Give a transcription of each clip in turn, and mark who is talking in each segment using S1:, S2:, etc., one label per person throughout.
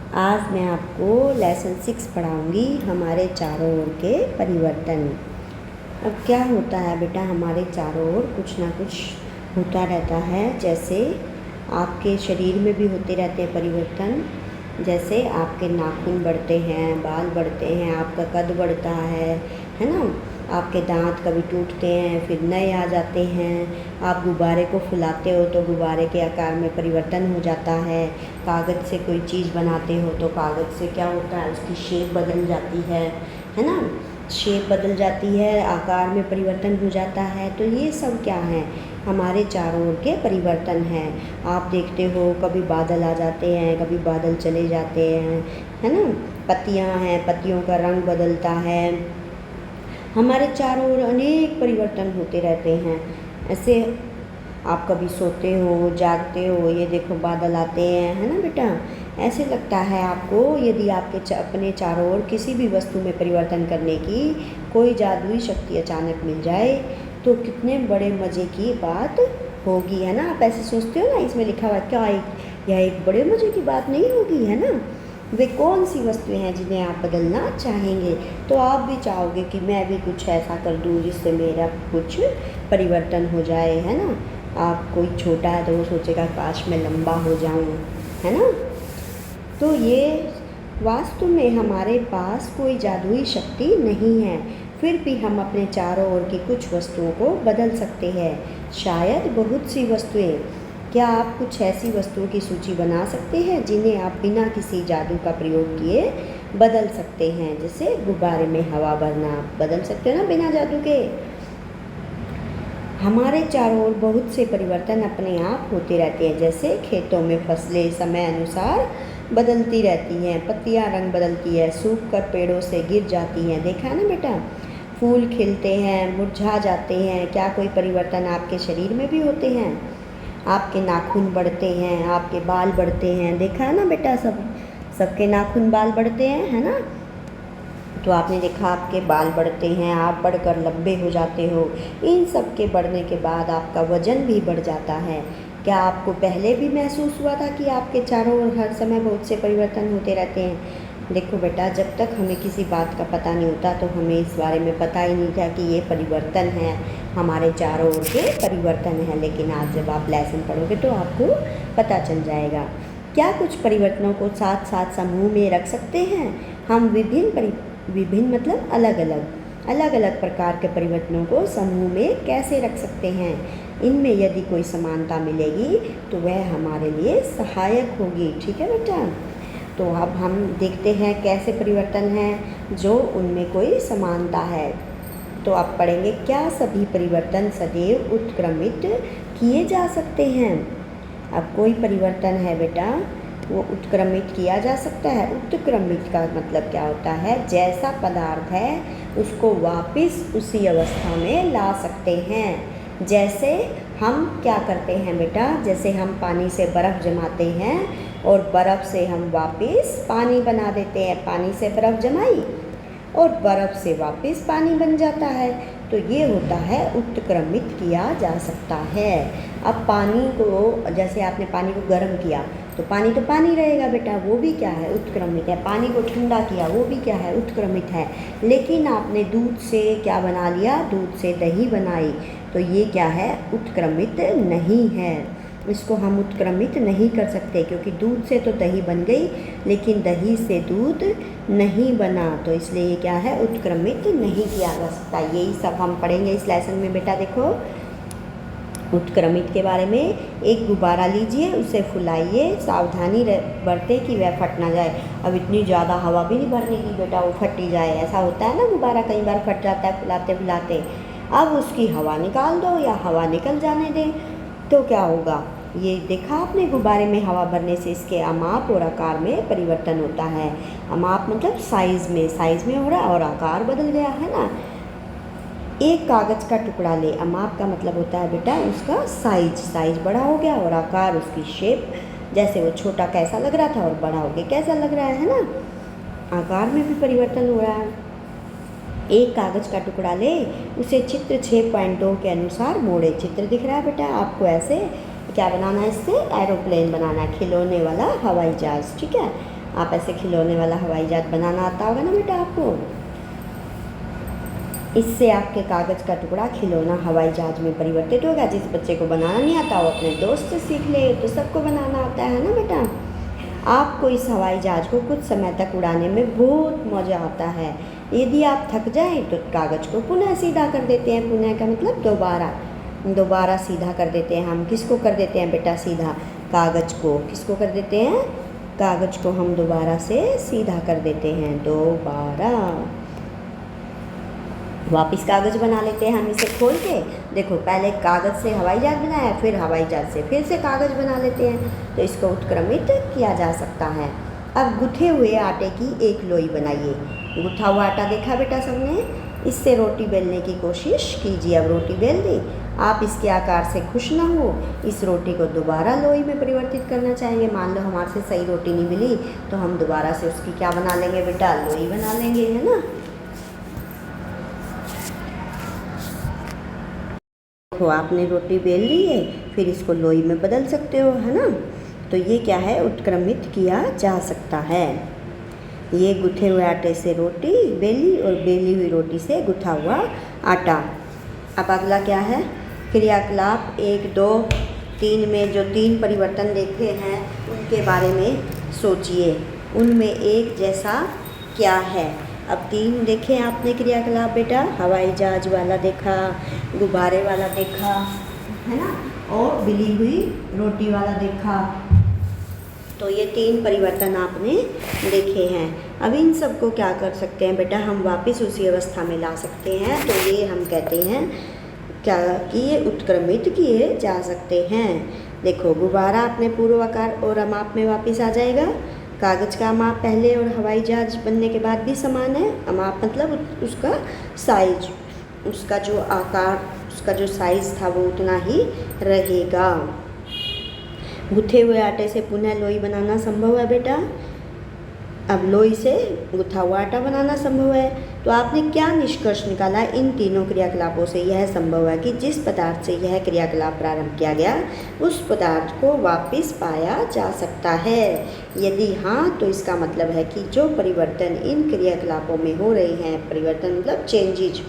S1: आज मैं आपको लेसन 6 पढ़ाऊँगी, हमारे चारों ओर के परिवर्तन। अब क्या होता है बेटा, हमारे चारों ओर कुछ ना कुछ होता रहता है। जैसे आपके शरीर में भी होते रहते हैं परिवर्तन। जैसे आपके नाखून बढ़ते हैं, बाल बढ़ते हैं, आपका कद बढ़ता है ना। आपके दांत कभी टूटते हैं फिर नए आ जाते हैं। आप गुब्बारे को फुलाते हो तो गुब्बारे के आकार में परिवर्तन हो जाता है। कागज़ से कोई चीज़ बनाते हो तो कागज़ से क्या होता है, उसकी शेप बदल जाती है ना। शेप बदल जाती है, आकार में परिवर्तन हो जाता है। तो ये सब क्या है, हमारे चारों ओर के परिवर्तन हैं। आप देखते हो कभी बादल आ जाते हैं, कभी बादल चले जाते हैं, है ना। पत्तियां हैं, पत्तियों का रंग बदलता है। हमारे चारों ओर अनेक परिवर्तन होते रहते हैं। ऐसे आप कभी सोते हो, जागते हो, ये देखो बादल आते हैं, है ना बेटा। ऐसे लगता है आपको, यदि आपके अपने चारों ओर किसी भी वस्तु में परिवर्तन करने की कोई जादुई शक्ति अचानक मिल जाए तो कितने बड़े मज़े की बात होगी, है ना। आप ऐसे सोचते हो ना, इसमें लिखा हुआ क्या यह एक बड़े मज़े की बात नहीं होगी, है ना। वे कौन सी वस्तुएं हैं जिन्हें आप बदलना चाहेंगे। तो आप भी चाहोगे कि मैं भी कुछ ऐसा कर दूँ जिससे मेरा कुछ परिवर्तन हो जाए, है ना। आप कोई छोटा है तो वो सोचेगा काश मैं लंबा हो जाऊँ, है ना। तो ये वास्तव में हमारे पास कोई जादुई शक्ति नहीं है, फिर भी हम अपने चारों ओर की कुछ वस्तुओं को बदल सकते हैं। शायद बहुत सी वस्तुएं। क्या आप कुछ ऐसी वस्तुओं की सूची बना सकते हैं जिन्हें आप बिना किसी जादू का प्रयोग किए बदल सकते हैं। जैसे गुब्बारे में हवा भरना बदल सकते हो ना बिना जादू के। हमारे चारों ओर बहुत से परिवर्तन अपने आप होते रहते हैं। जैसे खेतों में फसलें समय अनुसार बदलती रहती हैं, पत्तियां रंग बदलती है, सूख कर पेड़ों से गिर जाती हैं, देखा है ना बेटा। फूल खिलते हैं, मुरझा जाते हैं। क्या कोई परिवर्तन आपके शरीर में भी होते हैं। आपके नाखून बढ़ते हैं, आपके बाल बढ़ते हैं, देखा है ना बेटा। सबके नाखून बाल बढ़ते हैं, है ना। तो आपने देखा आपके बाल बढ़ते हैं, आप बढ़कर लंबे हो जाते हो। इन सब के बढ़ने के बाद आपका वजन भी बढ़ जाता है। क्या आपको पहले भी महसूस हुआ था कि आपके चारों ओर हर समय बहुत से परिवर्तन होते रहते हैं। देखो बेटा, जब तक हमें किसी बात का पता नहीं होता तो हमें इस बारे में पता ही नहीं था कि ये परिवर्तन है, हमारे चारों ओर के परिवर्तन है। लेकिन आज जब आप लेसन पढ़ोगे तो आपको पता चल जाएगा। क्या कुछ परिवर्तनों को साथ साथ समूह में रख सकते हैं। हम विभिन्न मतलब अलग अलग प्रकार के परिवर्तनों को समूह में कैसे रख सकते हैं। इनमें यदि कोई समानता मिलेगी तो वह हमारे लिए सहायक होगी, ठीक है बेटा। तो अब हम देखते हैं कैसे परिवर्तन हैं जो उनमें कोई समानता है। तो आप पढ़ेंगे, क्या सभी परिवर्तन सदैव उत्क्रमित किए जा सकते हैं। अब कोई परिवर्तन है बेटा, वो उत्क्रमित किया जा सकता है। उत्क्रमित का मतलब क्या होता है, जैसा पदार्थ है उसको वापस उसी अवस्था में ला सकते हैं। जैसे हम क्या करते हैं बेटा, जैसे हम पानी से बर्फ़ जमाते हैं और बर्फ़ से हम वापस पानी बना देते हैं। पानी से बर्फ़ जमाई और बर्फ़ से वापस पानी बन जाता है। तो ये होता है उत्क्रमित किया जा सकता है। अब पानी को, जैसे आपने पानी को गर्म किया तो पानी रहेगा बेटा, वो भी क्या है, उत्क्रमित है। पानी को ठंडा किया, वो भी क्या है, उत्क्रमित है। लेकिन आपने दूध से क्या बना लिया, दूध से दही बनाई, तो ये क्या है, उत्क्रमित नहीं है। इसको हम उत्क्रमित नहीं कर सकते क्योंकि दूध से तो दही बन गई लेकिन दही से दूध नहीं बना, तो इसलिए ये क्या है, उत्क्रमित नहीं किया जा सकता। यही सब हम पढ़ेंगे इस लेसन में बेटा। देखो उत्क्रमित के बारे में, एक गुब्बारा लीजिए, उसे फुलाइए, सावधानी बरतें कि वह फट ना जाए। अब इतनी ज़्यादा हवा भी नहीं भरने की बेटा वो फट ही जाए। ऐसा होता है ना, गुब्बारा कई बार फट जाता है फुलाते फुलाते। अब उसकी हवा निकाल दो या हवा निकल जाने दें तो क्या होगा। ये देखा आपने, गुब्बारे में हवा भरने से इसके अमाप और आकार में परिवर्तन होता है। अमाप मतलब साइज़ में हो रहा है और आकार बदल गया, है ना। एक कागज़ का टुकड़ा ले, अमाप का मतलब होता है बेटा उसका साइज बड़ा हो गया और आकार, उसकी शेप, जैसे वो छोटा कैसा लग रहा था और बड़ा हो गया कैसा लग रहा है ना। आकार में भी परिवर्तन हो रहा है। एक कागज़ का टुकड़ा ले, उसे चित्र 6 पॉइंटों के अनुसार मोड़े। चित्र दिख रहा है बेटा आपको, ऐसे क्या बनाना है, इससे एरोप्लेन बनाना है, खिलौने वाला हवाई जहाज़, ठीक है। आप ऐसे खिलौने वाला हवाई जहाज बनाना आता होगा ना बेटा आपको। इससे आपके कागज़ का टुकड़ा खिलौना हवाई जहाज में परिवर्तित होगा। जिस बच्चे को बनाना नहीं आता वो अपने दोस्त से सीख ले, तो सबको बनाना आता है ना बेटा। आपको इस हवाई जहाज को कुछ समय तक उड़ाने में बहुत मज़ा आता है। यदि आप थक जाएं तो कागज़ को पुनः सीधा कर देते हैं। पुनः का मतलब दोबारा सीधा कर देते हैं। हम किसको कर देते हैं बेटा सीधा? कागज़ को। किसको कर देते हैं? कागज़ को हम दोबारा से सीधा कर देते हैं। दोबारा वापस कागज़ बना लेते हैं हम इसे खोल के। देखो पहले कागज़ से हवाई जहाज बनाया, फिर हवाई जहाज से फिर से कागज़ बना लेते हैं। तो इसको उत्क्रमित किया जा सकता है। अब गुथे हुए आटे की एक लोई बनाइए। गुथा हुआ आटा देखा बेटा सबने? इससे रोटी बेलने की कोशिश कीजिए। अब रोटी बेल दी। आप इसके आकार से खुश ना हो, इस रोटी को दोबारा लोई में परिवर्तित करना चाहेंगे। मान लो हमारे से सही रोटी नहीं मिली तो हम दोबारा से उसकी क्या बना लेंगे बेटा? लोई बना लेंगे, है ना। देखो आपने रोटी बेल ली है, फिर इसको लोई में बदल सकते हो, है ना। तो ये क्या है? उत्क्रमित किया जा सकता है। ये गुथे हुए आटे से रोटी बेली और बेली हुई रोटी से गुथा हुआ आटा। अब अगला क्या है? क्रियाकलाप 1, 2, 3 में जो 3 परिवर्तन देखे हैं उनके बारे में सोचिए। उनमें एक जैसा क्या है? अब 3 देखे आपने क्रियाकलाप बेटा। हवाई जहाज वाला देखा, गुब्बारे वाला देखा, है ना, और बिली हुई रोटी वाला देखा। तो ये 3 परिवर्तन आपने देखे हैं। अब इन सबको क्या कर सकते हैं बेटा? हम वापस उसी अवस्था में ला सकते हैं। तो ये हम कहते हैं क्या कि ये उत्क्रमित किए जा सकते हैं। देखो गुब्बारा अपने पूर्व आकार और माप में वापस आ जाएगा। कागज़ का माप पहले और हवाई जहाज बनने के बाद भी समान है। माप मतलब उसका साइज, उसका जो आकार, उसका जो साइज़ था वो उतना ही रहेगा। गुथे हुए आटे से पुनः लोई बनाना संभव है बेटा। अब लोई से गुथा हुआ आटा बनाना संभव है। तो आपने क्या निष्कर्ष निकाला? इन तीनों क्रियाकलापों से यह संभव है कि जिस पदार्थ से यह क्रियाकलाप प्रारंभ किया गया उस पदार्थ को वापस पाया जा सकता है। यदि हाँ तो इसका मतलब है कि जो परिवर्तन इन क्रियाकलापों में हो रहे हैं, परिवर्तन मतलब चेंजेज,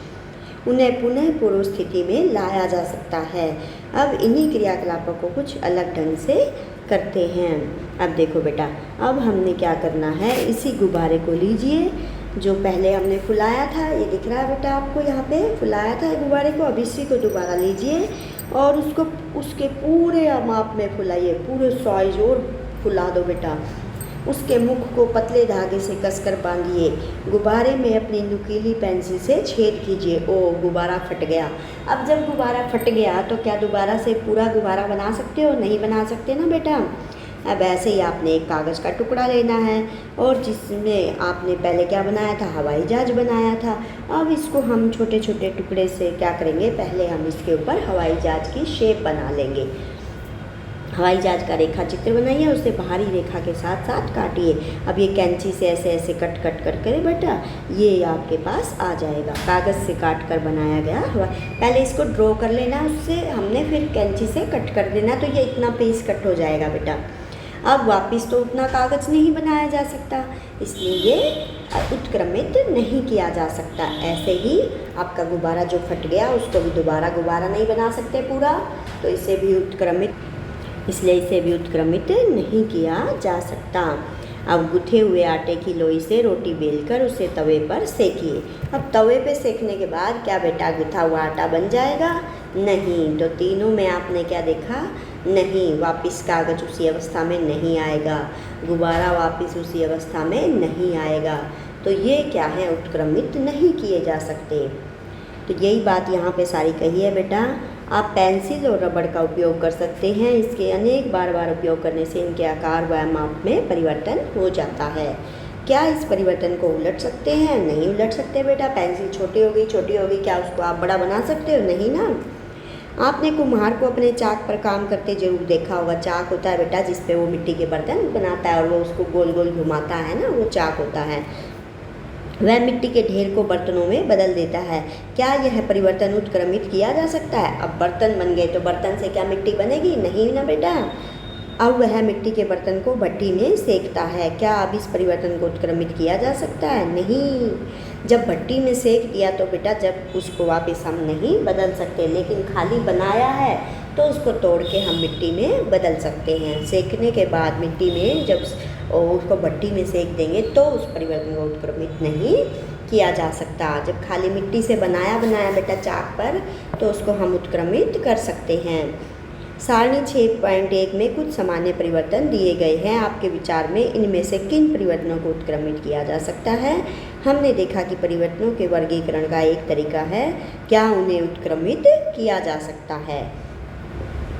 S1: उन्हें पुनः पूर्व स्थिति में लाया जा सकता है। अब इन्हीं क्रियाकलापों को कुछ अलग ढंग से करते हैं। अब देखो बेटा, अब हमने क्या करना है? इसी गुब्बारे को लीजिए जो पहले हमने फुलाया था। ये दिख रहा है बेटा आपको, यहाँ पे फुलाया था गुब्बारे को। अब इसी को दोबारा लीजिए और उसको उसके पूरे माप में फुलाइए, पूरे साइज और फुला दो बेटा। उसके मुख को पतले धागे से कसकर बांधिए। गुब्बारे में अपनी नुकीली पेंसिल से छेद कीजिए। ओ, गुब्बारा फट गया। अब जब गुब्बारा फट गया तो क्या दोबारा से पूरा गुब्बारा बना सकते हो? नहीं बना सकते ना बेटा। अब ऐसे ही आपने एक कागज़ का टुकड़ा लेना है और जिसमें आपने पहले क्या बनाया था? हवाई जहाज बनाया था। अब इसको हम छोटे छोटे टुकड़े से क्या करेंगे? पहले हम इसके ऊपर हवाई जहाज की शेप बना लेंगे। हवाई जहाज का रेखा चित्र बनाइए, उसे बाहरी रेखा के साथ साथ काटिए। अब ये कैंची से ऐसे ऐसे कट कट कर करे बेटा, ये आपके पास आ जाएगा। कागज़ से काट कर बनाया गया पहले इसको ड्रॉ कर लेना, उससे हमने फिर कैंची से कट कर देना, तो ये इतना पीस कट हो जाएगा बेटा। अब वापस तो उतना कागज़ नहीं बनाया जा सकता, इसलिए ये उत्क्रमित नहीं किया जा सकता। ऐसे ही आपका गुब्बारा जो फट गया उसको भी दोबारा गुब्बारा नहीं बना सकते पूरा, तो इसे भी उत्क्रमित नहीं किया जा सकता। अब गुथे हुए आटे की लोई से रोटी बेलकर उसे तवे पर सेकिए। अब तवे पे सेकने के बाद क्या बेटा गुथा हुआ आटा बन जाएगा? नहीं। तो तीनों में आपने क्या देखा? नहीं। वापस कागज़ उसी अवस्था में नहीं आएगा, गुब्बारा वापस उसी अवस्था में नहीं आएगा। तो ये क्या है? उत्क्रमित नहीं किए जा सकते। तो यही बात यहाँ पे सारी कही है बेटा। आप पेंसिल और रबड़ का उपयोग कर सकते हैं। इसके अनेक बार उपयोग करने से इनके आकार व माप में परिवर्तन हो जाता है। क्या इस परिवर्तन को उलट सकते हैं? नहीं उलट सकते बेटा। पेंसिल छोटी होगी, क्या उसको आप बड़ा बना सकते हो? नहीं ना। आपने कुम्हार को अपने चाक पर काम करते जरूर देखा होगा। चाक होता है बेटा जिस पे वो मिट्टी के बर्तन बनाता है और वो उसको गोल गोल घुमाता है ना, वो चाक होता है। वह मिट्टी के ढेर को बर्तनों में बदल देता है। क्या यह परिवर्तन उत्क्रमित किया जा सकता है? अब बर्तन बन गए तो बर्तन से क्या मिट्टी बनेगी? नहीं ना बेटा। अब वह मिट्टी के बर्तन को भट्टी में सेकता है। क्या अब इस परिवर्तन को उत्क्रमित किया जा सकता है? नहीं। जब भट्टी में सेक दिया तो बेटा जब उसको वापस हम नहीं बदल सकते, लेकिन खाली बनाया है तो उसको तोड़ के हम मिट्टी में बदल सकते हैं। सेकने के बाद मिट्टी में जब उसको भट्टी में सेक देंगे तो उस परिवर्तन को उत्क्रमित नहीं किया जा सकता। जब खाली मिट्टी से बनाया बेटा चाक पर, तो उसको हम उत्क्रमित कर सकते हैं। सारणी 6.1 में कुछ सामान्य परिवर्तन दिए गए हैं। आपके विचार में इनमें से किन परिवर्तनों को उत्क्रमित किया जा सकता है? हमने देखा कि परिवर्तनों के वर्गीकरण का एक तरीका है, क्या उन्हें उत्क्रमित किया जा सकता है।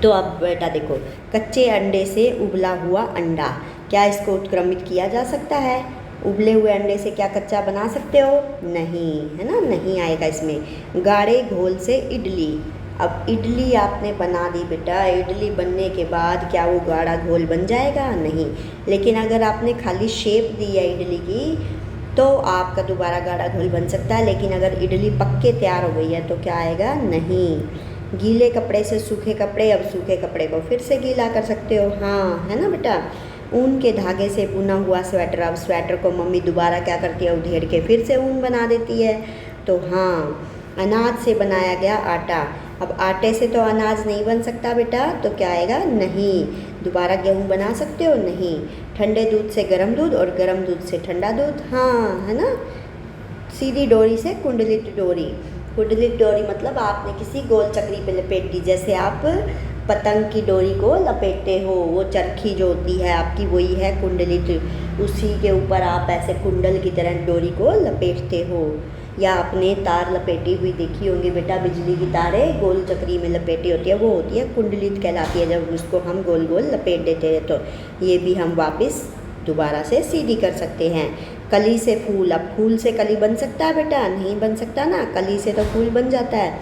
S1: तो अब बेटा देखो, कच्चे अंडे से उबला हुआ अंडा, क्या इसको उत्क्रमित किया जा सकता है? उबले हुए अंडे से क्या कच्चा बना सकते हो? नहीं, है ना, नहीं आएगा इसमें। गाढ़े घोल से इडली, अब इडली आपने बना दी बेटा, इडली बनने के बाद क्या वो गाढ़ा घोल बन जाएगा? नहीं। लेकिन अगर आपने खाली शेप दी है इडली की तो आपका दोबारा गाढ़ा घोल बन सकता है, लेकिन अगर इडली पक के तैयार हो गई है तो क्या आएगा? नहीं। गीले कपड़े से सूखे कपड़े, अब सूखे कपड़े को फिर से गीला कर सकते हो, हाँ, है ना बेटा। ऊन के धागे से बुना हुआ स्वेटर, अब स्वेटर को मम्मी दोबारा क्या करती है? उधेड़ के फिर से ऊन बना देती है, तो हाँ। अनाज से बनाया गया आटा, अब आटे से तो अनाज नहीं बन सकता बेटा, तो क्या आएगा? नहीं। दोबारा गेहूँ बना सकते हो? नहीं। ठंडे दूध से गर्म दूध और गर्म दूध से ठंडा दूध, हाँ, है ना। सीधी डोरी से कुंडलित डोरी, कुंडलित डोरी मतलब आपने किसी गोल चक्री पे लपेट दी, जैसे आप पतंग की डोरी को लपेटते हो, वो चरखी जो होती है आपकी वही है कुंडलित, उसी के ऊपर आप ऐसे कुंडल की तरह डोरी को लपेटते हो। या आपने तार लपेटी हुई देखी होंगी बेटा, बिजली की तारें गोल चक्री में लपेटी होती है, वो होती है कुंडलित कहलाती है। जब उसको हम गोल गोल लपेट देते हैं तो ये भी हम वापस दोबारा से सीधी कर सकते हैं। कली से फूल, अब फूल से कली बन सकता है बेटा? नहीं बन सकता ना, कली से तो फूल बन जाता है,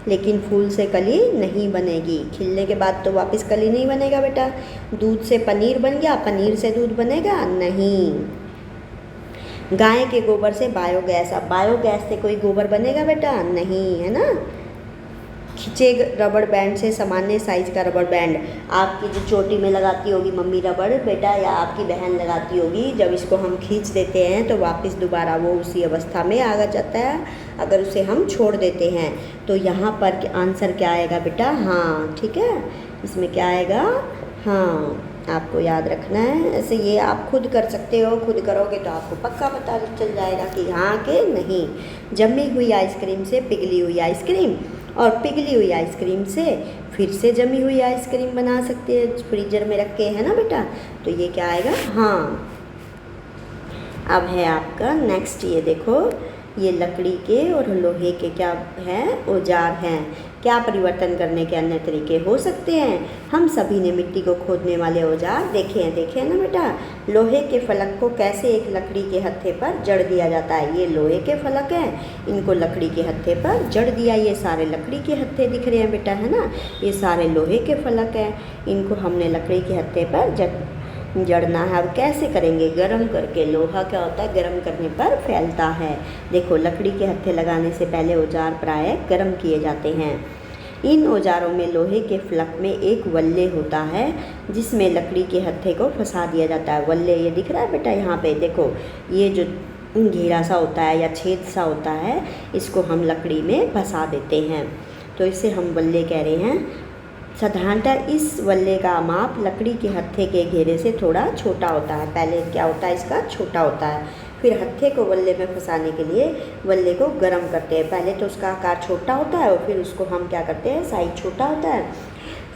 S1: लेकिन फूल से कली नहीं बनेगी। खिलने के बाद तो वापस कली नहीं बनेगा बेटा। दूध से पनीर बन गया, पनीर से दूध बनेगा? नहीं। गाय के गोबर से बायोगैस, अब बायोगैस से कोई गोबर बनेगा बेटा? नहीं, है ना। खिंचे रबड़ बैंड से सामान्य साइज का रबड़ बैंड, आपकी जो चोटी में लगाती होगी मम्मी रबड़ बेटा, या आपकी बहन लगाती होगी, जब इसको हम खींच देते हैं तो वापस दोबारा वो उसी अवस्था में आ जाता है अगर उसे हम छोड़ देते हैं। तो यहाँ पर आंसर क्या आएगा बेटा? हाँ, ठीक है, इसमें क्या आएगा? हाँ, आपको याद रखना है। ऐसे ये आप खुद कर सकते हो, खुद करोगे तो आपको पक्का पता चल जाएगा कि हाँ कि नहीं। जमी हुई आइसक्रीम से पिघली हुई आइसक्रीम, और पिघली हुई आइसक्रीम से फिर से जमी हुई आइसक्रीम बना सकते हैं फ्रीजर में रख के, है ना बेटा। तो ये क्या आएगा? हाँ। अब है आपका नेक्स्ट, ये देखो, ये लकड़ी के और लोहे के क्या है? औजार हैं। क्या परिवर्तन करने के अन्य तरीके हो सकते हैं? हम सभी ने मिट्टी को खोदने वाले औजार देखे हैं ना बेटा। लोहे के फलक को कैसे एक लकड़ी के हत्थे पर जड़ दिया जाता है? ये लोहे के फलक हैं, इनको लकड़ी के हत्थे पर जड़ दिया। ये सारे लकड़ी के हत्थे दिख रहे हैं बेटा, है ना। ये सारे लोहे के फलक हैं, इनको हमने लकड़ी के हत्थे पर जड़ना है। अब कैसे करेंगे? गरम करके। लोहा क्या होता है? गरम करने पर फैलता है। देखो, लकड़ी के हत्थे लगाने से पहले औजार प्रायः गरम किए जाते हैं। इन औजारों में लोहे के फलक में एक वल्ले होता है जिसमें लकड़ी के हत्थे को फंसा दिया जाता है। वल्ले ये दिख रहा है बेटा, यहाँ पे देखो, ये जो घेरा सा होता है या छेद सा होता है, इसको हम लकड़ी में फंसा देते हैं, तो इसे हम वल्ले कह रहे हैं। साधारणतः इस वल्ले का माप लकड़ी के हत्थे के घेरे से थोड़ा छोटा होता है। पहले क्या होता है? इसका छोटा होता है, फिर हत्थे को वल्ले में फंसाने के लिए वल्ले को गर्म करते हैं। पहले तो उसका आकार छोटा होता है और फिर उसको हम क्या करते हैं? साइज छोटा होता है,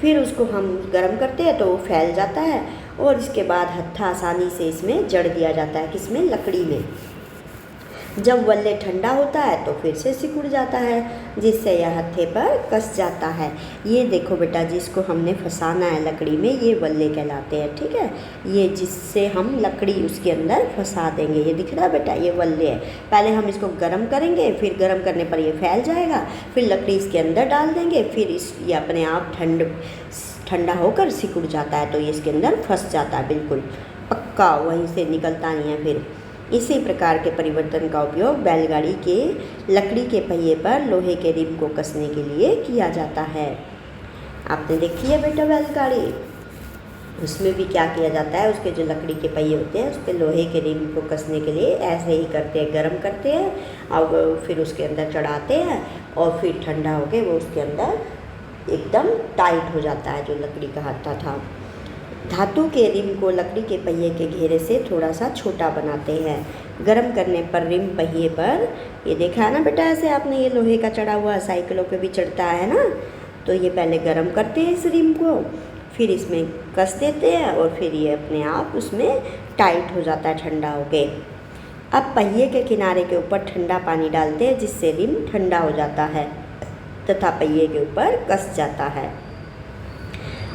S1: फिर उसको हम गर्म करते हैं तो वो फैल जाता है, और इसके बाद हत्था आसानी से इसमें जड़ दिया जाता है। किसमें? लकड़ी में। जब वल्ले ठंडा होता है तो फिर से सिकुड़ जाता है, जिससे यह हत्थे पर कस जाता है। ये देखो बेटा, जिसको हमने फंसाना है लकड़ी में, ये वल्ले कहलाते हैं, ठीक है। ये जिससे हम लकड़ी उसके अंदर फंसा देंगे, ये दिख रहा है बेटा, ये वल्ले है। पहले हम इसको गर्म करेंगे, फिर गर्म करने पर ये फैल जाएगा, फिर लकड़ी इसके अंदर डाल देंगे, फिर ये अपने आप ठंडा होकर सिकुड़ जाता है, तो ये इसके अंदर फंस जाता है बिल्कुल पक्का, वहीं से निकलता नहीं है फिर। इसी प्रकार के परिवर्तन का उपयोग बैलगाड़ी के लकड़ी के पहिए पर लोहे के रिम को कसने के लिए किया जाता है। आपने देखी है बेटा बैलगाड़ी? उसमें भी क्या किया जाता है, उसके जो लकड़ी के पहिए होते हैं उस पर लोहे के रिम को कसने के लिए ऐसे ही करते हैं, गर्म करते हैं और फिर उसके अंदर चढ़ाते हैं और फिर ठंडा होके वो उसके अंदर एकदम टाइट हो जाता है जो लकड़ी का हाथा था। धातु के रिम को लकड़ी के पहिए के घेरे से थोड़ा सा छोटा बनाते हैं। गर्म करने पर रिम पहिए पर, ये देखा है ना बेटा, ऐसे आपने ये लोहे का चढ़ा हुआ साइकिलों पे भी चढ़ता है ना, तो ये पहले गर्म करते हैं इस रिम को, फिर इसमें कस देते हैं और फिर ये अपने आप उसमें टाइट हो जाता है ठंडा होके। अब पहिए के किनारे के ऊपर ठंडा पानी डालते हैं जिससे रिम ठंडा हो जाता है तथा पहिए के ऊपर कस जाता है।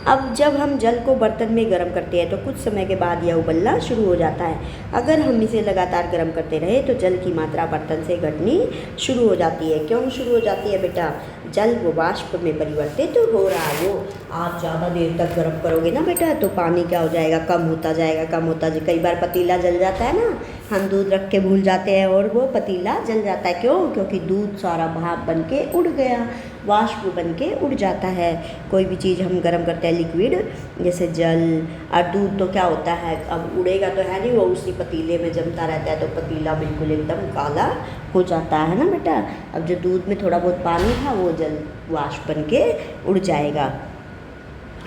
S1: अब जब हम जल को बर्तन में गर्म करते हैं तो कुछ समय के बाद यह उबलना शुरू हो जाता है। अगर हम इसे लगातार गर्म करते रहे तो जल की मात्रा बर्तन से घटनी शुरू हो जाती है। क्यों शुरू हो जाती है बेटा? जल वो वाष्प में परिवर्तित हो रहा है। वो आप ज़्यादा देर तक गर्म करोगे ना बेटा तो पानी क्या हो जाएगा, कम होता जाएगा, कम होता जाएगा। कई बार पतीला जल जाता है ना, हम दूध रख के भूल जाते हैं और वो पतीला जल जाता है। क्यों? क्योंकि दूध सारा भाप बन के उड़ गया, वाष्प बन के उड़ जाता है। कोई भी चीज़ हम गर्म करते हैं लिक्विड, जैसे जल और दूध, तो क्या होता है, अब उड़ेगा तो है नहीं, वो उसी पतीले में जमता रहता है तो पतीला बिल्कुल एकदम काला हो जाता है ना बेटा। अब जो दूध में थोड़ा बहुत पानी था वो जल वाष्प बन के उड़ जाएगा।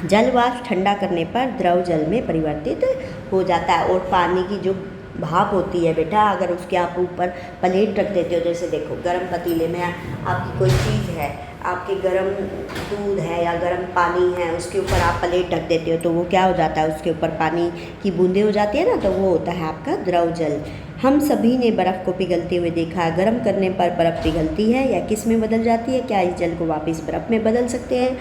S1: जल वाष्प ठंडा करने पर द्रव जल में परिवर्तित हो जाता है। और पानी की जो भाप होती है बेटा, अगर उसके आप ऊपर प्लेट रख देते हो, जैसे देखो गर्म पतीले में आपकी कोई चीज़ है, आपके गर्म दूध है या गर्म पानी है, उसके ऊपर आप प्लेट रख देते हो तो वो क्या हो जाता है, उसके ऊपर पानी की बूंदें हो जाती है ना, तो वो होता है आपका द्रव जल। हम सभी ने बर्फ़ को पिघलते हुए देखा है। गर्म करने पर बर्फ़ पिघलती है या किस में बदल जाती है? क्या इस जल को वापस बर्फ़ में बदल सकते हैं?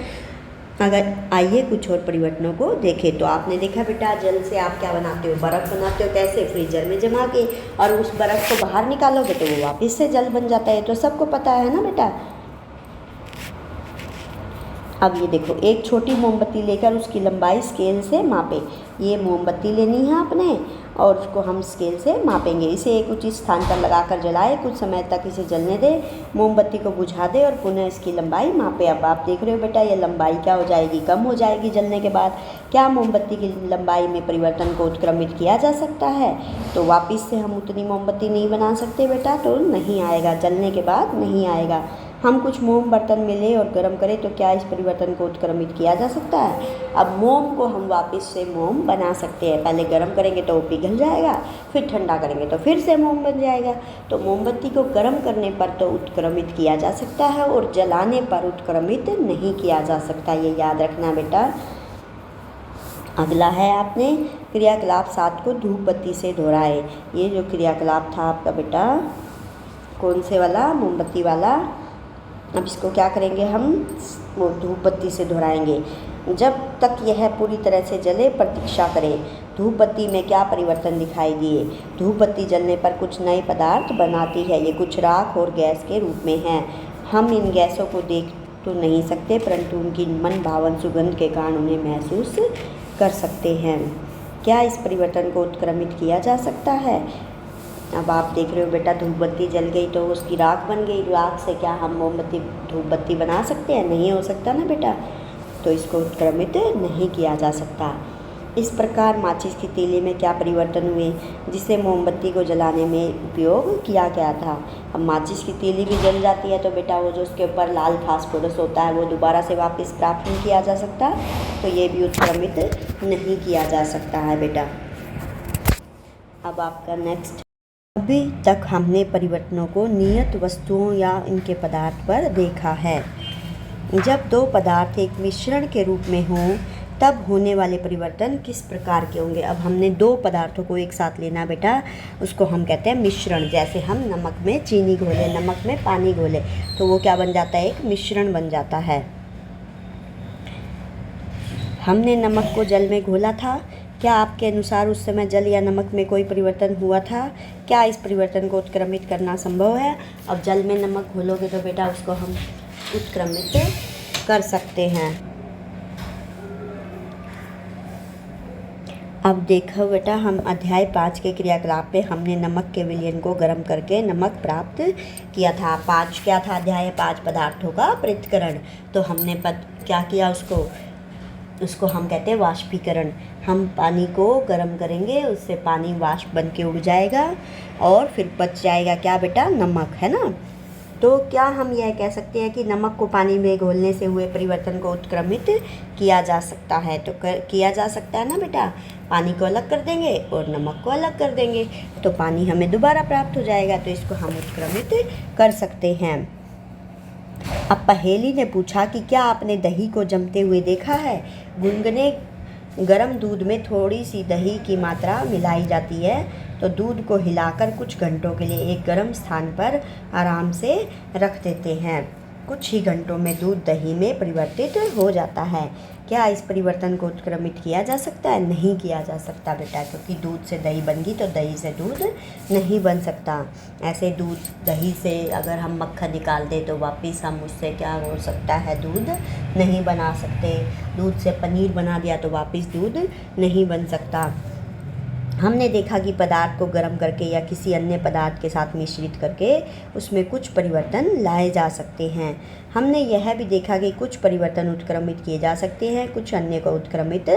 S1: अगर आइए कुछ और परिवर्तनों को देखें। तो आपने देखा बेटा, जल से आप क्या बनाते हो, बर्फ़ बनाते हो। कैसे? फ्रीजर में जमा के, और उस बर्फ़ को बाहर निकालोगे तो वो वापस से जल बन जाता है। तो सबको पता है ना बेटा। अब ये देखो, एक छोटी मोमबत्ती लेकर उसकी लंबाई स्केल से मापें। ये मोमबत्ती लेनी है आपने और उसको हम स्केल से मापेंगे। इसे एक उचित स्थान पर लगाकर जलाएं, कुछ समय तक इसे जलने दें, मोमबत्ती को बुझा दें और पुनः इसकी लंबाई मापें। अब आप देख रहे हो बेटा, ये लंबाई क्या हो जाएगी, कम हो जाएगी जलने के बाद। क्या मोमबत्ती की लंबाई में परिवर्तन को उत्क्रमित किया जा सकता है? तो वापस से हम उतनी मोमबत्ती नहीं बना सकते बेटा, तो नहीं आएगा, जलने के बाद नहीं आएगा। हम कुछ मोम बर्तन में लें और गर्म करें तो क्या इस परिवर्तन को उत्क्रमित किया जा सकता है? अब मोम को हम वापस से मोम बना सकते हैं। पहले गर्म करेंगे तो वो पिघल जाएगा, फिर ठंडा करेंगे तो फिर से मोम बन जाएगा। तो मोमबत्ती को गर्म करने पर तो उत्क्रमित किया जा सकता है और जलाने पर उत्क्रमित नहीं किया जा सकता, ये याद रखना बेटा। अगला है आपने क्रियाकलाप 7 को धूप बत्ती से दोहराए। ये जो क्रियाकलाप था आपका बेटा, कौन से वाला, मोमबत्ती वाला। अब इसको क्या करेंगे, हम वो धूप बत्ती से दोहराएंगे। जब तक यह पूरी तरह से जले प्रतीक्षा करें। धूप बत्ती में क्या परिवर्तन दिखाई दिए? धूप बत्ती जलने पर कुछ नए पदार्थ बनाती है। ये कुछ राख और गैस के रूप में हैं। हम इन गैसों को देख तो नहीं सकते, परंतु उनकी मन भावन सुगंध के कारण उन्हें महसूस कर सकते हैं। क्या इस परिवर्तन को उत्क्रमित किया जा सकता है? अब आप देख रहे हो बेटा, धूप बत्ती जल गई तो उसकी राख बन गई। राख से क्या हम मोमबत्ती, धूप बत्ती बना सकते हैं? नहीं हो सकता ना बेटा, तो इसको उत्क्रमित नहीं किया जा सकता। इस प्रकार माचिस की तीली में क्या परिवर्तन हुए जिसे मोमबत्ती को जलाने में उपयोग किया गया था? अब माचिस की तीली भी जल जाती है तो बेटा वो जो उसके ऊपर लाल फास्फोरस होता है वो दोबारा से वापस प्राप्त नहीं किया जा सकता, तो ये भी उत्क्रमित नहीं किया जा सकता है बेटा। अब आपका नेक्स्ट, अभी तक हमने परिवर्तनों को नियत वस्तुओं या इनके पदार्थ पर देखा है। जब दो पदार्थ एक मिश्रण के रूप में हों तब होने वाले परिवर्तन किस प्रकार के होंगे? अब हमने दो पदार्थों को एक साथ लेना बेटा, उसको हम कहते हैं मिश्रण। जैसे हम नमक में चीनी घोले, नमक में पानी घोले, तो वो क्या बन जाता है, एक मिश्रण बन जाता है। हमने नमक को जल में घोला था। क्या आपके अनुसार उस समय जल या नमक में कोई परिवर्तन हुआ था? क्या इस परिवर्तन को उत्क्रमित करना संभव है? अब जल में नमक घोलोगे तो बेटा उसको हम उत्क्रमित कर सकते हैं। अब देखो बेटा, हम अध्याय 5 के क्रियाकलाप में हमने नमक के विलयन को गर्म करके नमक प्राप्त किया था। 5 क्या था? अध्याय 5 पदार्थों का पृथक्करण। तो हमने क्या किया, उसको उसको हम कहते हैं वाष्पीकरण। हम पानी को गर्म करेंगे, उससे पानी वाष्प बन के उड़ जाएगा और फिर बच जाएगा क्या बेटा, नमक, है ना। तो क्या हम यह कह सकते हैं कि नमक को पानी में घोलने से हुए परिवर्तन को उत्क्रमित किया जा सकता है? तो किया जा सकता है ना बेटा। पानी को अलग कर देंगे और नमक को अलग कर देंगे तो पानी हमें दोबारा प्राप्त हो जाएगा, तो इसको हम उत्क्रमित कर सकते हैं। अब पहेली ने पूछा कि क्या आपने दही को जमते हुए देखा है? गुनगुने गर्म दूध में थोड़ी सी दही की मात्रा मिलाई जाती है तो दूध को हिलाकर कुछ घंटों के लिए एक गर्म स्थान पर आराम से रख देते हैं। कुछ ही घंटों में दूध दही में परिवर्तित हो जाता है। क्या इस परिवर्तन को उत्क्रमित किया जा सकता है? नहीं किया जा सकता बेटा, क्योंकि दूध से दही बन गई तो दही से दूध नहीं बन सकता। ऐसे दूध दही से अगर हम मक्खन निकाल दें तो वापस हम उससे क्या हो सकता है, दूध नहीं बना सकते। दूध से पनीर बना दिया तो वापस दूध नहीं बन सकता। हमने देखा कि पदार्थ को गर्म करके या किसी अन्य पदार्थ के साथ मिश्रित करके उसमें कुछ परिवर्तन लाए जा सकते हैं। हमने यह भी देखा कि कुछ परिवर्तन उत्क्रमित किए जा सकते हैं, कुछ अन्य को उत्क्रमित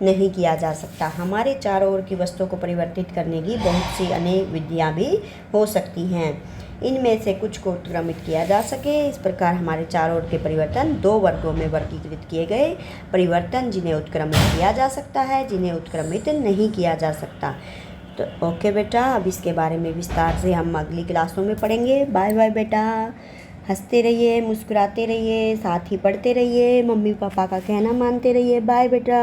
S1: नहीं किया जा सकता। हमारे चारों ओर की वस्तुओं को परिवर्तित करने की बहुत सी अन्य विधियाँ भी हो सकती हैं। इनमें से कुछ को उत्क्रमित किया जा सके। इस प्रकार हमारे चारों ओर के परिवर्तन दो वर्गों में वर्गीकृत किए गए। परिवर्तन जिन्हें उत्क्रमित किया जा सकता है, जिन्हें उत्क्रमित नहीं किया जा सकता। तो ओके बेटा, अब इसके बारे में विस्तार से हम अगली क्लासों में पढ़ेंगे। बाय बाय बेटा। हंसते रहिए, मुस्कुराते रहिए, साथ ही पढ़ते रहिए, मम्मी पापा का कहना मानते रहिए। बाय बेटा।